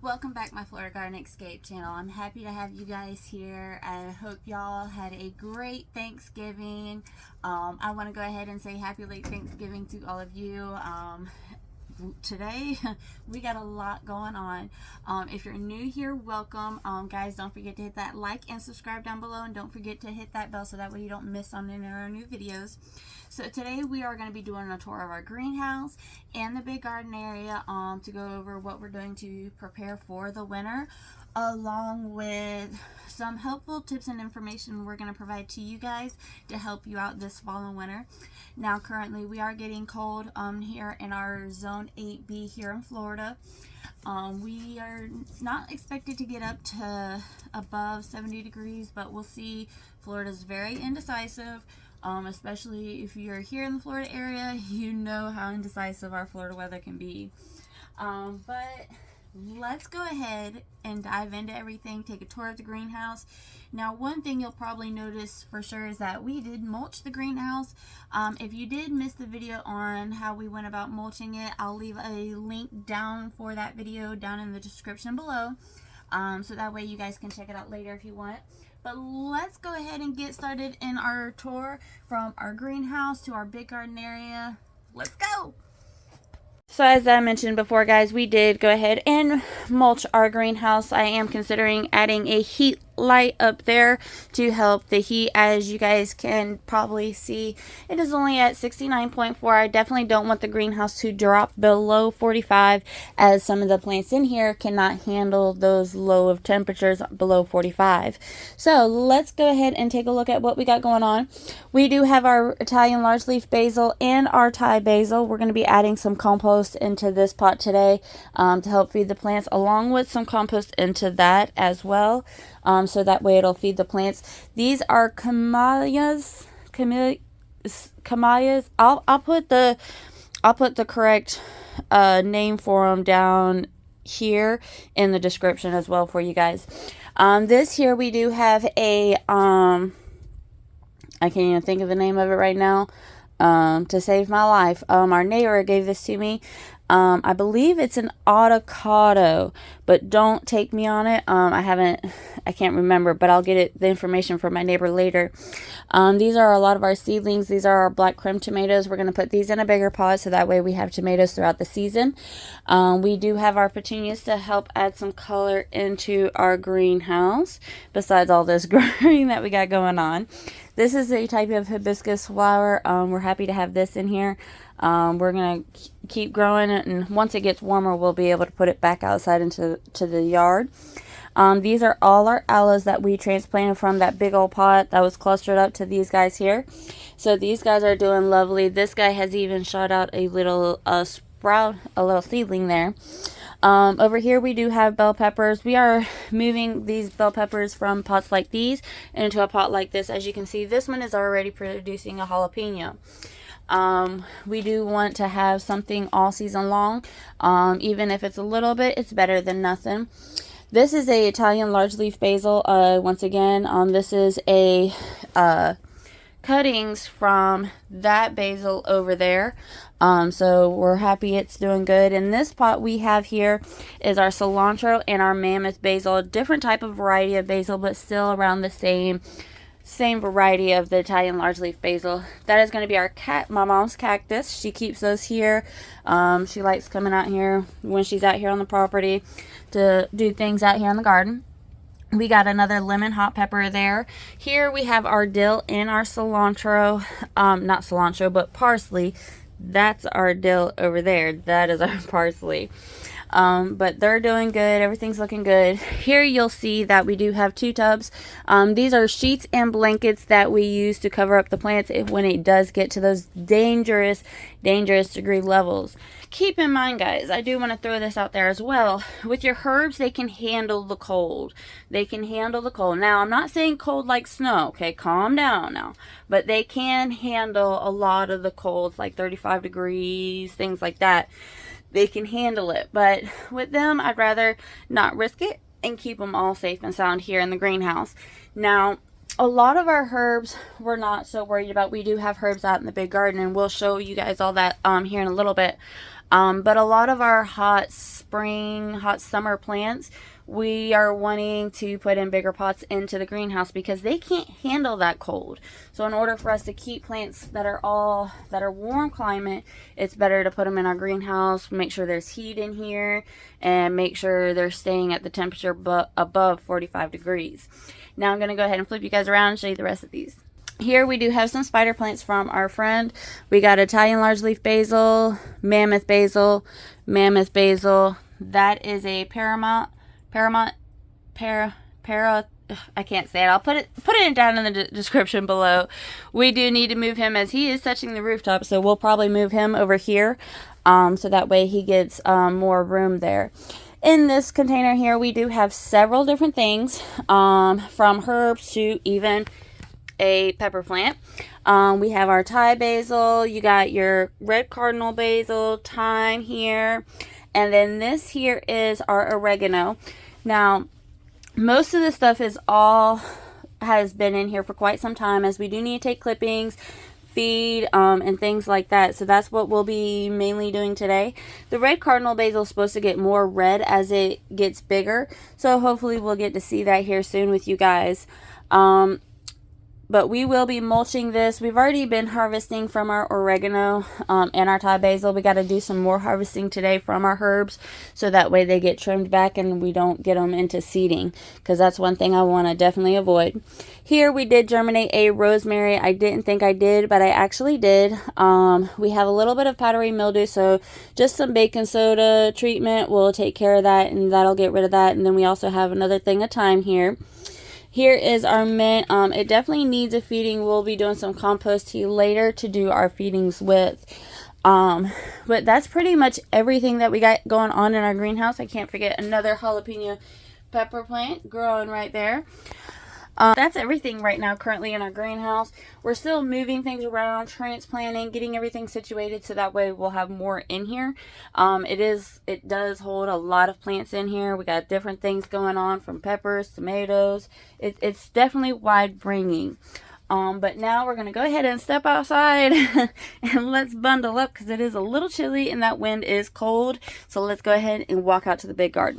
Welcome back, my Florida Garden Escape channel. I'm happy to have you guys here. I hope y'all had a great Thanksgiving. I want to go ahead and say happy late Thanksgiving to all of you. Today we got a lot going on. If you're new here, welcome. Guys, don't forget to hit that like and subscribe down below, and don't forget to hit that bell so that way you don't miss on any of our new videos. So today we are going to be doing a tour of our greenhouse and the big garden area to go over what we're doing to prepare for the winter, along with some helpful tips and information we're going to provide to you guys to help you out this fall and winter. Now currently we are getting cold here in our zone 8B here in Florida. We are not expected to get up to above 70 degrees, but we'll see. Florida's very indecisive. Especially if you're here in the Florida area, you know how indecisive our Florida weather can be. But let's go ahead and dive into everything, take a tour of the greenhouse. Now, one thing you'll probably notice for sure is that we did mulch the greenhouse. If you did miss the video on how we went about mulching it, I'll leave a link down for that video down in the description below. So that way you guys can check it out later if you want. But let's go ahead and get started in our tour from our greenhouse to our big garden area. Let's go! So as I mentioned before, guys, we did go ahead and mulch our greenhouse. I am considering adding a heat light up there to help the heat. As you guys can probably see, it is only at 69.4. I definitely don't want the greenhouse to drop below 45, as some of the plants in here cannot handle those low of temperatures below 45. So let's go ahead and take a look at what we got going on. We do have our Italian large leaf basil and our Thai basil. We're going to be adding some compost into this pot today to help feed the plants, along with some compost into that as well. So that way it'll feed the plants. These are camellias. I'll put the correct name for them down here in the description as well for you guys. This here we do have a I can't even think of the name of it right now. To save my life. Our neighbor gave this to me. I believe it's an avocado, but don't take me on it. I can't remember, but I'll get the information from my neighbor later. These are a lot of our seedlings. These are our black creme tomatoes. We're going to put these in a bigger pot so that way we have tomatoes throughout the season. We do have our petunias to help add some color into our greenhouse, besides all this green that we got going on. This is a type of hibiscus flower. We're happy to have this in here. We're going to keep growing it, and once it gets warmer, we'll be able to put it back outside into the yard. These are all our aloes that we transplanted from that big old pot that was clustered up to these guys here. So these guys are doing lovely. This guy has even shot out a little sprout, a little seedling there. Over here we do have bell peppers. We are moving these bell peppers from pots like these into a pot like this. As you can see, this one is already producing a jalapeno. We do want to have something all season long. Even if it's a little bit, it's better than nothing. This is a Italian large leaf basil. Once again, this is a cuttings from that basil over there. So we're happy it's doing good. In this pot we have here is our cilantro and our mammoth basil, a different type of variety of basil, but still around the same variety of the Italian large leaf basil. That is going to be our my mom's cactus. She keeps those here. She likes coming out here when she's out here on the property to do things out here in the garden. We got another lemon hot pepper there. Here we have our dill and our cilantro. Not cilantro, but parsley. That's our dill over there. That is our parsley. But they're doing good. Everything's looking good. Here you'll see that we do have 2 tubs. These are sheets and blankets that we use to cover up the plants when it does get to those dangerous degree levels. Keep in mind, guys, I do want to throw this out there as well. With your herbs, they can handle the cold. They can handle the cold. Now, I'm not saying cold like snow, okay? Calm down now. But they can handle a lot of the colds, like 35 degrees, things like that. They can handle it. But with them, I'd rather not risk it and keep them all safe and sound here in the greenhouse. Now, a lot of our herbs we're not so worried about. We do have herbs out in the big garden, and we'll show you guys all that here in a little bit. But a lot of our hot spring, hot summer plants, we are wanting to put in bigger pots into the greenhouse because they can't handle that cold. So in order for us to keep plants that are warm climate, it's better to put them in our greenhouse, make sure there's heat in here, and make sure they're staying at the temperature above 45 degrees. Now I'm going to go ahead and flip you guys around and show you the rest of these. Here we do have some spider plants from our friend. We got Italian large-leaf basil, mammoth basil, mammoth basil. That is a I can't say it. I'll put it down in the description below. We do need to move him as he is touching the rooftop, so we'll probably move him over here, so that way he gets more room there. In this container here, we do have several different things, from herbs to even a pepper plant. We have our Thai basil, you got your red cardinal basil, thyme here, and then this here is our oregano. Now, most of the stuff has been in here for quite some time, as we do need to take clippings, feed, and things like that. So that's what we'll be mainly doing today. The red cardinal basil is supposed to get more red as it gets bigger, so hopefully we'll get to see that here soon with you guys. But we will be mulching this. We've already been harvesting from our oregano and our Thai basil. We got to do some more harvesting today from our herbs, so that way they get trimmed back and we don't get them into seeding, because that's one thing I want to definitely avoid. Here we did germinate a rosemary. I didn't think I did, but I actually did. We have a little bit of powdery mildew, so just some baking soda treatment will take care of that, and that'll get rid of that. And then we also have another thing of thyme here. Here is our mint. It definitely needs a feeding. We'll be doing some compost tea later to do our feedings with. But that's pretty much everything that we got going on in our greenhouse. I can't forget another jalapeno pepper plant growing right there. That's everything right now currently in our greenhouse. We're still moving things around, transplanting, getting everything situated, so that way we'll have more in here. It does hold a lot of plants in here. We got different things going on, from peppers, tomatoes. It's definitely wide bringing. But now we're going to go ahead and step outside and let's bundle up, because it is a little chilly and that wind is cold. So let's go ahead and walk out to the big garden.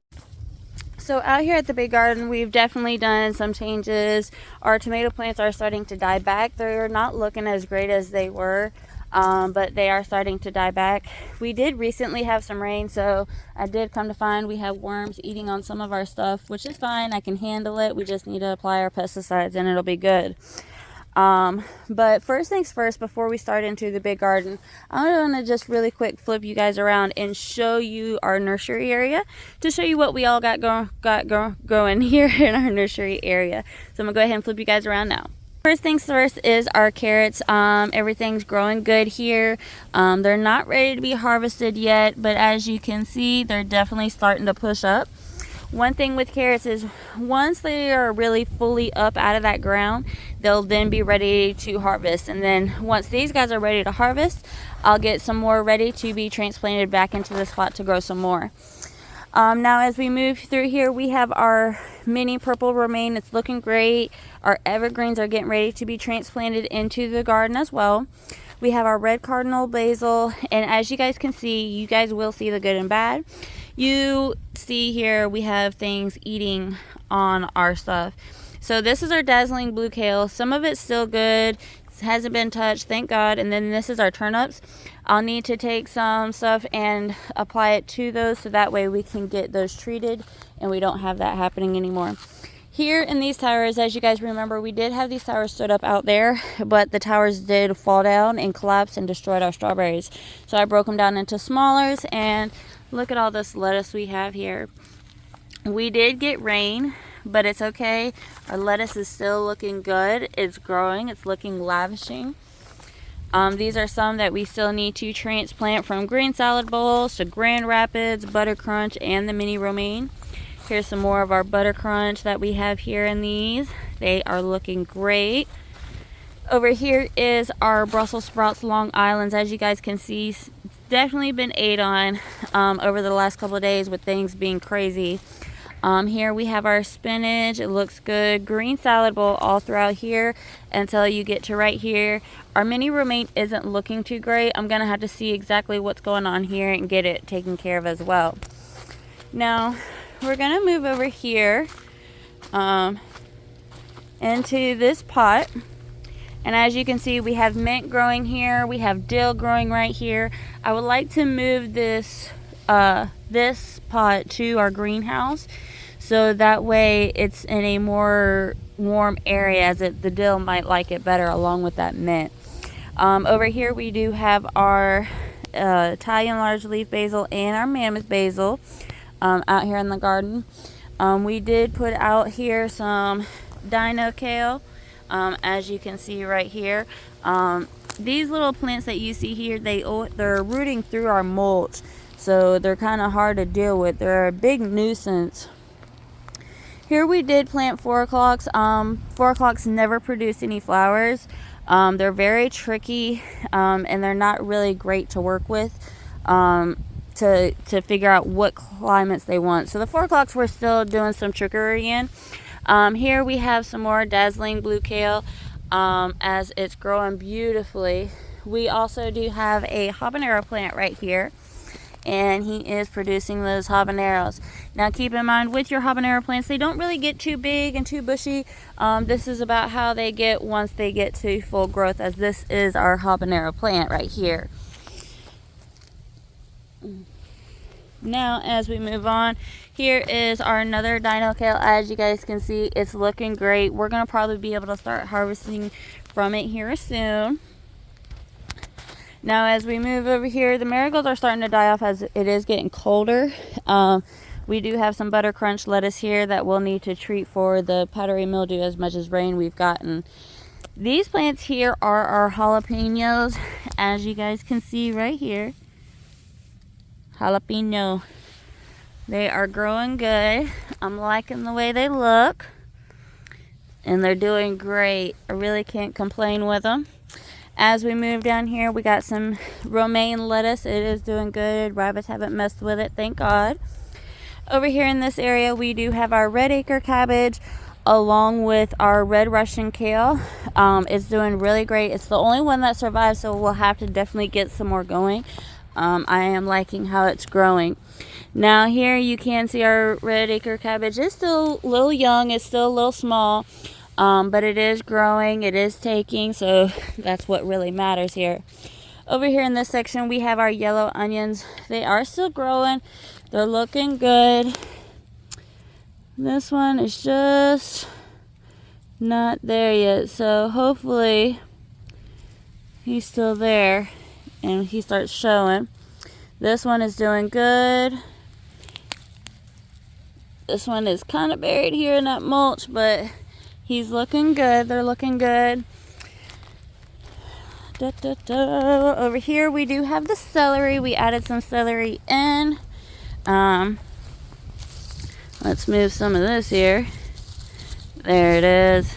So out here at the big garden, we've definitely done some changes. Our tomato plants are starting to die back. They're not looking as great as they were, but they are starting to die back. We did recently have some rain, so I did come to find we have worms eating on some of our stuff, which is fine. I can handle it. We just need to apply our pesticides and it'll be good. But first things first, before we start into the big garden, I'm going to just really quick flip you guys around and show you our nursery area, to show you what we all got growing here in our nursery area. So I'm going to go ahead and flip you guys around now. First things first is our carrots. Everything's growing good here. They're not ready to be harvested yet, but as you can see, they're definitely starting to push up. One thing with carrots is once they are really fully up out of that ground, they'll then be ready to harvest. And then once these guys are ready to harvest, I'll get some more ready to be transplanted back into the spot to grow some more. Now as we move through here, we have our mini purple romaine. It's looking great. Our evergreens are getting ready to be transplanted into the garden as well. We have our red cardinal basil, and as you guys can see, you guys will see the good and bad. You see here we have things eating on our stuff. So this is our dazzling blue kale. Some of it's still good, it hasn't been touched, thank God. And then this is our turnips. I'll need to take some stuff and apply it to those, so that way we can get those treated and we don't have that happening anymore. Here in these towers, as you guys remember, we did have these towers stood up out there, but the towers did fall down and collapse and destroyed our strawberries. So I broke them down into smallers, and look at all this lettuce we have here. We did get rain, but it's okay. Our lettuce is still looking good. It's growing. It's looking lavishing. These are some that we still need to transplant, from green salad bowls to Grand Rapids, Butter Crunch, and the mini romaine. Here's some more of our Butter Crunch that we have here in these. They are looking great. Over here is our Brussels sprouts Long Islands. As you guys can see, it's definitely been ate on over the last couple of days with things being crazy. Here we have our spinach. It looks good. Green salad bowl all throughout here until you get to right here. Our mini romaine isn't looking too great. I'm gonna have to see exactly what's going on here and get it taken care of as well. Now we're gonna move over here into this pot, and as you can see, we have mint growing here, we have dill growing right here. I would like to move this this pot to our greenhouse, so that way it's in a more warm area, as the dill might like it better along with that mint. Over here we do have our Italian large leaf basil and our mammoth basil out here in the garden. We did put out here some dino kale, as you can see right here. These little plants that you see here, they're rooting through our mulch, so they're kind of hard to deal with. They're a big nuisance. Here we did plant 4 o'clocks. 4 o'clocks never produce any flowers. They're very tricky, and they're not really great to work with to figure out what climates they want. So the 4 o'clocks we're still doing some trickery in. Here we have some more dazzling blue kale, as it's growing beautifully. We also do have a habanero plant right here, and he is producing those habaneros. Now keep in mind, with your habanero plants, they don't really get too big and too bushy. This is about how they get once they get to full growth, as this is our habanero plant right here. Now as we move on, here is our another dino kale. As you guys can see, it's looking great. We're gonna probably be able to start harvesting from it here soon. Now as we move over here, the marigolds are starting to die off as it is getting colder. We do have some butter crunch lettuce here that we'll need to treat for the powdery mildew as much as rain we've gotten. These plants here are our jalapenos, as you guys can see right here. Jalapeno. They are growing good. I'm liking the way they look, and they're doing great. I really can't complain with them. As we move down here, we got some romaine lettuce. It is doing good. Rabbits haven't messed with it, thank God. Over here in this area, we do have our red acre cabbage along with our red Russian kale. It's doing really great. It's the only one that survived, so we'll have to definitely get some more going. I am liking how it's growing. Now here you can see our red acre cabbage is still a little young. It's still a little small, but it is growing. It is taking, so that's what really matters here. Over here in this section, we have our yellow onions. They are still growing. They're looking good. This one is just not there yet, so hopefully he's still there and he starts showing. This one is doing good. This one is kind of buried here in that mulch, but he's looking good. They're looking good. Over here we do have the celery. We added some celery in. Let's move some of this here. There it is.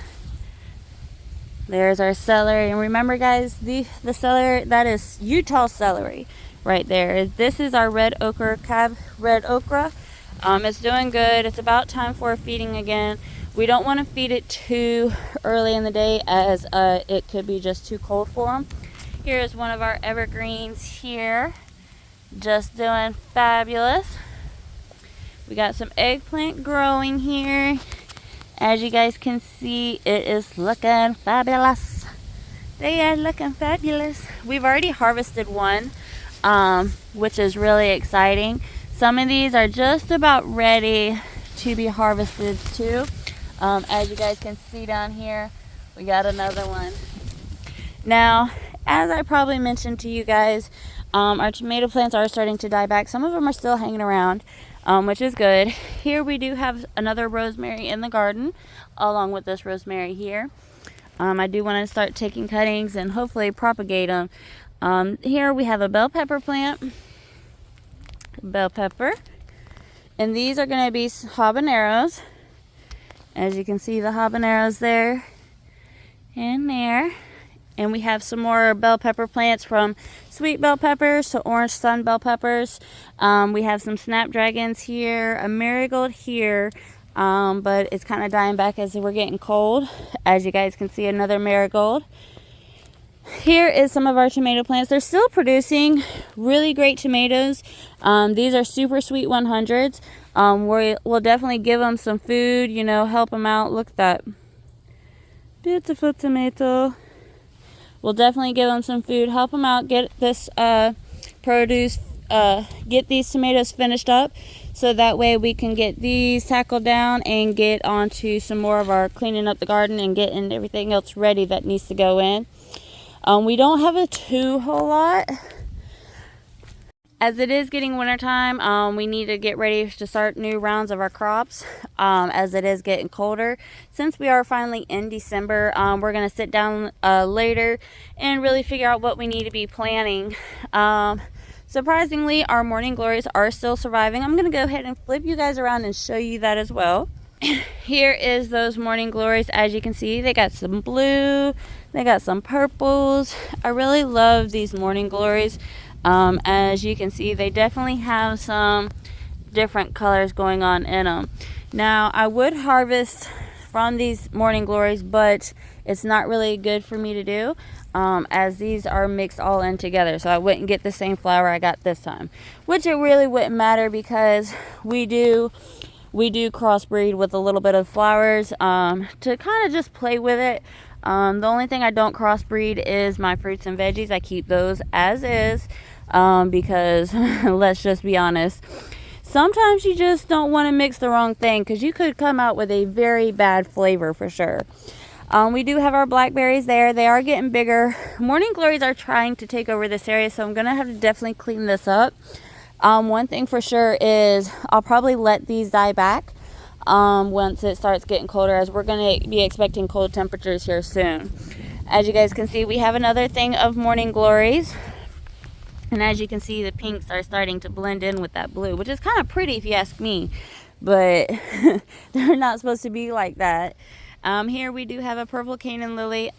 There's our celery. And remember guys, the celery, that is Utah celery right there. This is our red okra it's doing good. It's about time for feeding again. We don't want to feed it too early in the day, as it could be just too cold for them. Here's one of our evergreens here, just doing fabulous. We got some eggplant growing here. As you guys can see, it is looking fabulous. They are looking fabulous. We've already harvested one, which is really exciting. Some of these are just about ready to be harvested too. As you guys can see down here, we got another one. Now, as I probably mentioned to you guys, our tomato plants are starting to die back. Some of them are still hanging around, which is good. Here we do have another rosemary in the garden, along with this rosemary here. I do want to start taking cuttings and hopefully propagate them. Here we have a bell pepper plant. Bell pepper. And these are going to be habaneros. As you can see, the habaneros there and there. And we have some more bell pepper plants, from sweet bell peppers to orange sun bell peppers. We have some snapdragons here, a marigold here, but it's kind of dying back as we're getting cold. As you guys can see, another marigold. Here is some of our tomato plants. They're still producing really great tomatoes. These are super sweet 100s. We'll definitely give them some food, you know, help them out. Look at that beautiful tomato. We'll definitely give them some food, help them out, get this produce, get these tomatoes finished up, so that way we can get these tackled down and get onto some more of our cleaning up the garden and getting everything else ready that needs to go in. We don't have a whole lot. As it is getting wintertime, we need to get ready to start new rounds of our crops, as it is getting colder. Since we are finally in December, we're going to sit down later and really figure out what we need to be planting. Surprisingly, our morning glories are still surviving. I'm going to go ahead and flip you guys around and show you that as well. Here is those morning glories. As you can see, they got some blue, they got some purples. I really love these morning glories. As you can see, they definitely have some different colors going on in them. Now, I would harvest from these morning glories, but it's not really good for me to do, as these are mixed all in together, so I wouldn't get the same flower I got this time, which it really wouldn't matter, because we do crossbreed with a little bit of flowers, to kind of just play with it. The only thing I don't crossbreed is my fruits and veggies. I keep those as is, because let's just be honest, sometimes you just don't want to mix the wrong thing, because you could come out with a very bad flavor for sure. We do have our blackberries there. They are getting bigger. Morning glories are trying to take over this area, so I'm gonna have to definitely clean this up. One thing for sure is I'll probably let these die back once it starts getting colder, as we're going to be expecting cold temperatures here soon. As you guys can see, we have another thing of morning glories, and as you can see, the pinks are starting to blend in with that blue, which is kind of pretty if you ask me, but they're not supposed to be like that. Here we do have a purple Canaan lily.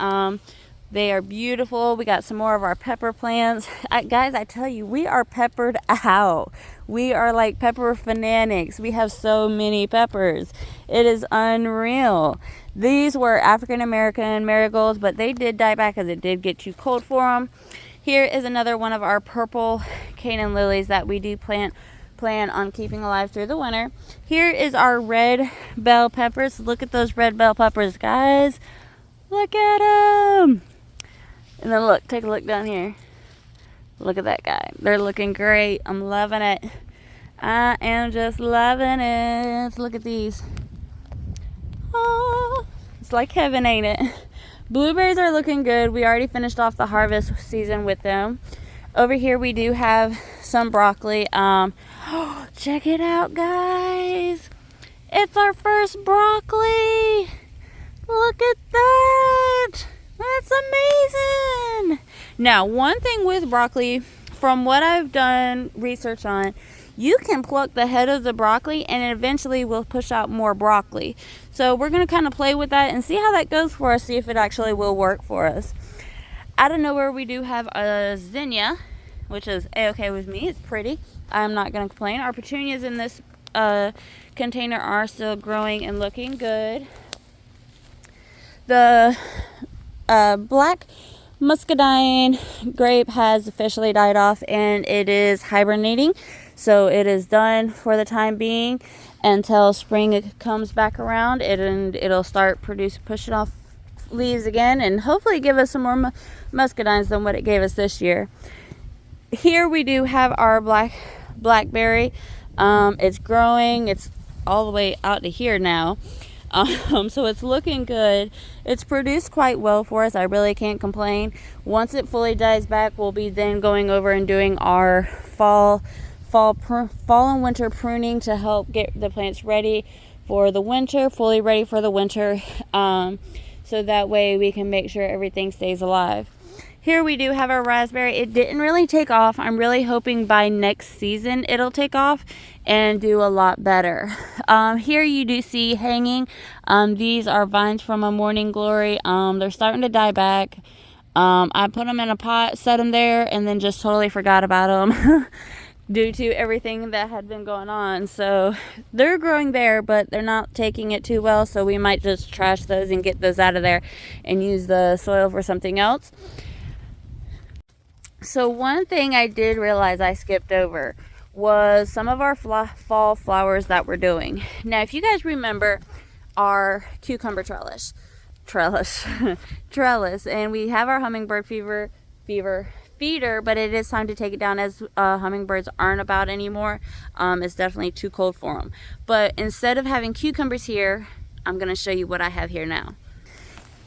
They are beautiful. We got some more of our pepper plants. Guys, I tell you, we are peppered out. We are like pepper fanatics. We have so many peppers. It is unreal. These were African American marigolds, but they did die back as it did get too cold for them. Here is another one of our purple Canaan lilies that we do plan on keeping alive through the winter. Here is our red bell peppers. Look at those red bell peppers, guys. Look at them. And then look, take a look down here. Look at that guy. They're looking great. I'm loving it. I am just loving it. Look at these. Oh, it's like heaven, ain't it? Blueberries are looking good. We already finished off the harvest season with them. Over here we do have some broccoli. Check it out, guys. It's our first broccoli. Look at that. That's amazing. Now, one thing with broccoli, from what I've done research on, you can pluck the head of the broccoli and it eventually will push out more broccoli. So we're going to kind of play with that and see how that goes for us, see if it actually will work for us. Out of nowhere, we do have a zinnia, which is a-okay with me. It's pretty. I'm not going to complain. Our petunias in this container are still growing and looking good. The black muscadine grape has officially died off and it is hibernating, so it is done for the time being until spring comes back around, and it'll start pushing off leaves again and hopefully give us some more muscadines than what it gave us this year. Here we do have our blackberry. It's growing. It's all the way out to here now. So it's looking good. It's produced quite well for us. I really can't complain. Once it fully dies back, we'll be then going over and doing our fall and winter pruning to help get the plants ready for the winter, fully ready for the winter, so that way we can make sure everything stays alive. Here we do have our raspberry. It didn't really take off. I'm really hoping by next season it'll take off and do a lot better. Here you do see hanging. These are vines from a morning glory. They're starting to die back. I put them in a pot, set them there, and then just totally forgot about them due to everything that had been going on. So they're growing there, but they're not taking it too well, so we might just trash those and get those out of there and use the soil for something else. So one thing I did realize I skipped over was some of our fall flowers that we're doing. Now, if you guys remember our cucumber trellis, and we have our hummingbird fever feeder, but it is time to take it down as hummingbirds aren't about anymore. It's definitely too cold for them. But instead of having cucumbers here, I'm going to show you what I have here now.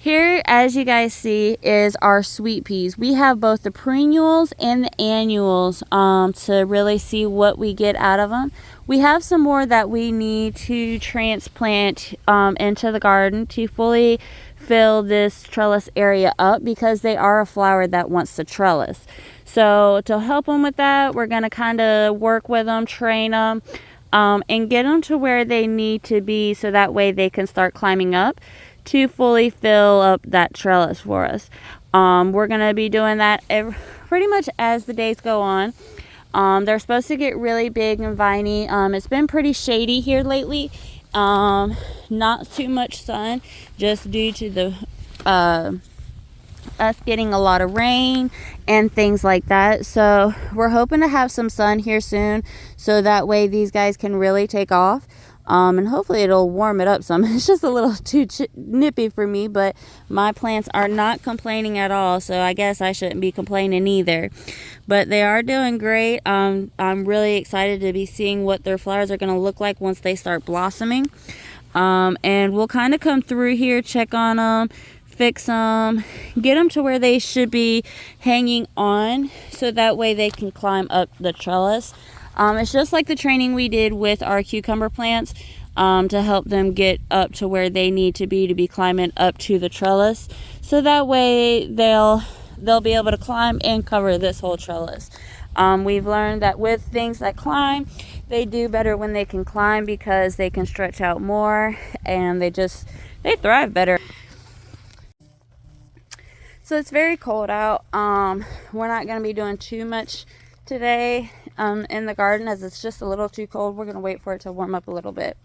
Here, as you guys see, is our sweet peas. We have both the perennials and the annuals to really see what we get out of them. We have some more that we need to transplant into the garden to fully fill this trellis area up, because they are a flower that wants to trellis. So to help them with that, we're going to kind of work with them, train them, and get them to where they need to be, so that way they can start climbing up to fully fill up that trellis for us. We're going to be doing that pretty much as the days go on. They're supposed to get really big and viney. It's been pretty shady here lately. Not too much sun, just due to the us getting a lot of rain and things like that. So we're hoping to have some sun here soon, so that way these guys can really take off. And hopefully it'll warm it up some. It's just a little too nippy for me, but my plants are not complaining at all, so I guess I shouldn't be complaining either. But they are doing great. I'm really excited to be seeing what their flowers are going to look like once they start blossoming. And we'll kind of come through here, check on them, fix them, get them to where they should be hanging on, so that way they can climb up the trellis. It's just like the training we did with our cucumber plants, to help them get up to where they need to be climbing up to the trellis. So that way they'll be able to climb and cover this whole trellis. We've learned that with things that climb, they do better when they can climb, because they can stretch out more and they thrive better. So it's very cold out. We're not going to be doing too much today in the garden, as it's just a little too cold. We're going to wait for it to warm up a little bit.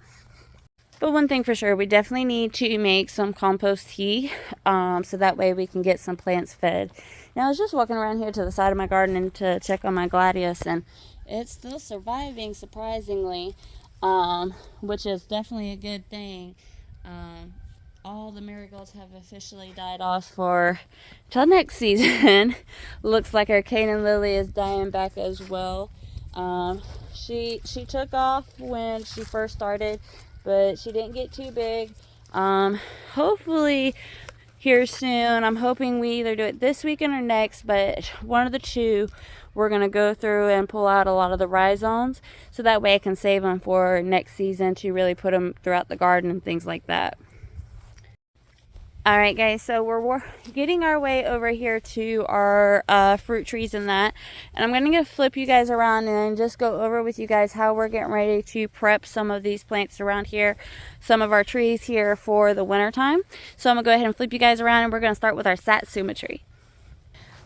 But one thing for sure, we definitely need to make some compost tea, so that way we can get some plants fed. Now, I was just walking around here to the side of my garden and to check on my gladius, and it's still surviving, surprisingly, which is definitely a good thing. All the marigolds have officially died off for till next season. Looks like our Canaan lily is dying back as well. She took off when she first started, but she didn't get too big. Hopefully here soon, I'm hoping we either do it this weekend or next, but one of the two, we're going to go through and pull out a lot of the rhizomes, so that way I can save them for next season to really put them throughout the garden and things like that. Alright guys, so we're getting our way over here to our fruit trees and that. And I'm going to flip you guys around and just go over with you guys how we're getting ready to prep some of these plants around here, some of our trees here for the winter time. So I'm going to go ahead and flip you guys around, and we're going to start with our satsuma tree.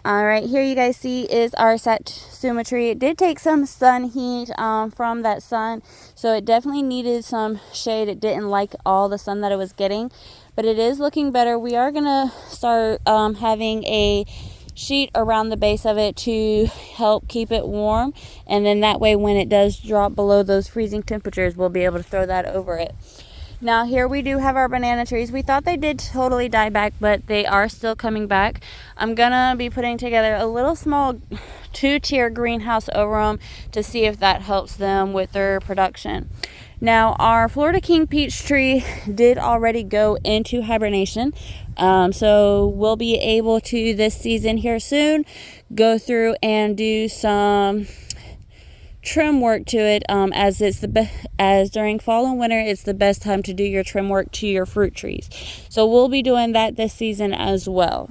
Alright, here you guys see is our satsuma tree. It did take some sun heat from that sun, so it definitely needed some shade. It didn't like all the sun that it was getting, but it is looking better. We are going to start having a sheet around the base of it to help keep it warm, and then that way when it does drop below those freezing temperatures, we'll be able to throw that over it. Now here we do have our banana trees. We thought they did totally die back, but they are still coming back. I'm gonna be putting together a little small 2-tier greenhouse over them to see if that helps them with their production. Now our Florida King peach tree did already go into hibernation, so we'll be able to this season here soon go through and do some trim work to it, as it's as during fall and winter, it's the best time to do your trim work to your fruit trees. So we'll be doing that this season as well.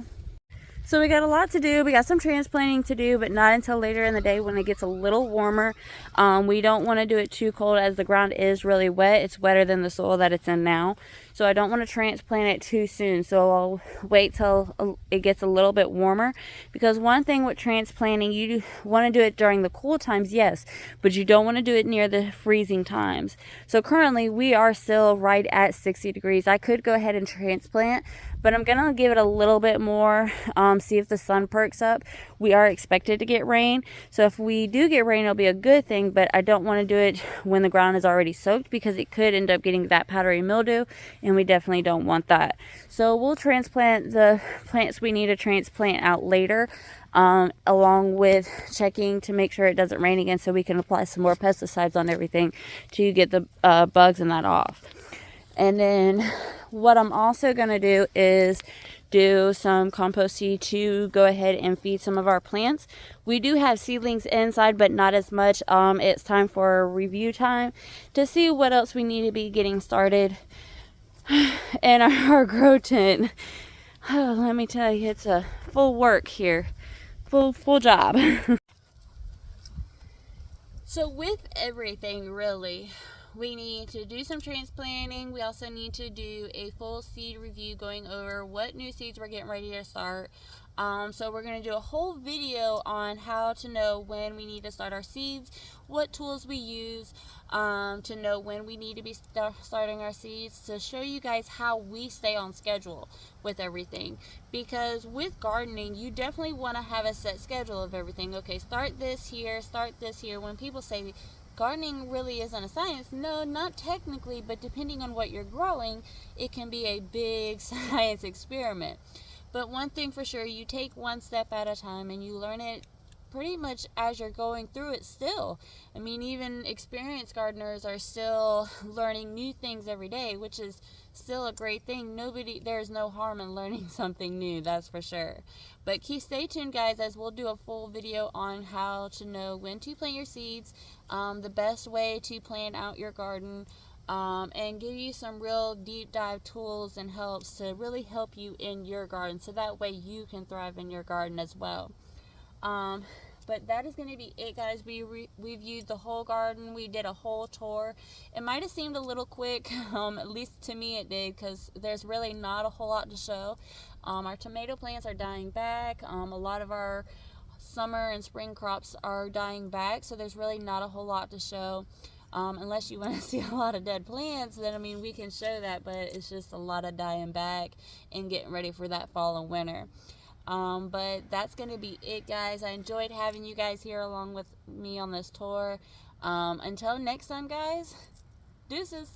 So we got a lot to do. We got some transplanting to do, but not until later in the day when it gets a little warmer. We don't want to do it too cold as the ground is really wet. It's wetter than the soil that it's in now. So I don't want to transplant it too soon. So I'll wait till it gets a little bit warmer, because one thing with transplanting, you want to do it during the cool times, yes, but you don't want to do it near the freezing times. So currently we are still right at 60 degrees. I could go ahead and transplant, but I'm gonna give it a little bit more, see if the sun perks up. We are expected to get rain, so if we do get rain, it'll be a good thing, but I don't want to do it when the ground is already soaked, because it could end up getting that powdery mildew, and we definitely don't want that. So we'll transplant the plants we need to transplant out later, along with checking to make sure it doesn't rain again, so we can apply some more pesticides on everything to get the bugs and that off. And then what I'm also going to do is do some compost seed to go ahead and feed some of our plants. We do have seedlings inside, but not as much. It's time for review time to see what else we need to be getting started in our grow tent. Oh, let me tell you, it's a full work here. Full job. So with everything, really, we need to do some transplanting. We also need to do a full seed review, going over what new seeds we're getting ready to start. So we're going to do a whole video on how to know when we need to start our seeds, what tools we use to know when we need to be starting our seeds, to show you guys how we stay on schedule with everything. Because with gardening, you definitely want to have a set schedule of everything. Okay, start this here, start this here. When people say gardening really isn't a science, no, not technically, but depending on what you're growing, it can be a big science experiment. But one thing for sure, you take one step at a time and you learn it pretty much as you're going through it still. I mean, even experienced gardeners are still learning new things every day, which is still a great thing. There's no harm in learning something new, that's for sure. But stay tuned, guys, as we'll do a full video on how to know when to plant your seeds, the best way to plan out your garden, and give you some real deep dive tools and helps to really help you in your garden, so that way you can thrive in your garden as well. But that is going to be it, guys. We viewed the whole garden. We did a whole tour. It might have seemed a little quick, at least to me it did, because there's really not a whole lot to show. Our tomato plants are dying back. A lot of our summer and spring crops are dying back, so there's really not a whole lot to show. Unless you want to see a lot of dead plants, then I mean we can show that, but it's just a lot of dying back and getting ready for that fall and winter. But that's going to be it, guys. I enjoyed having you guys here along with me on this tour. Until next time, guys, deuces.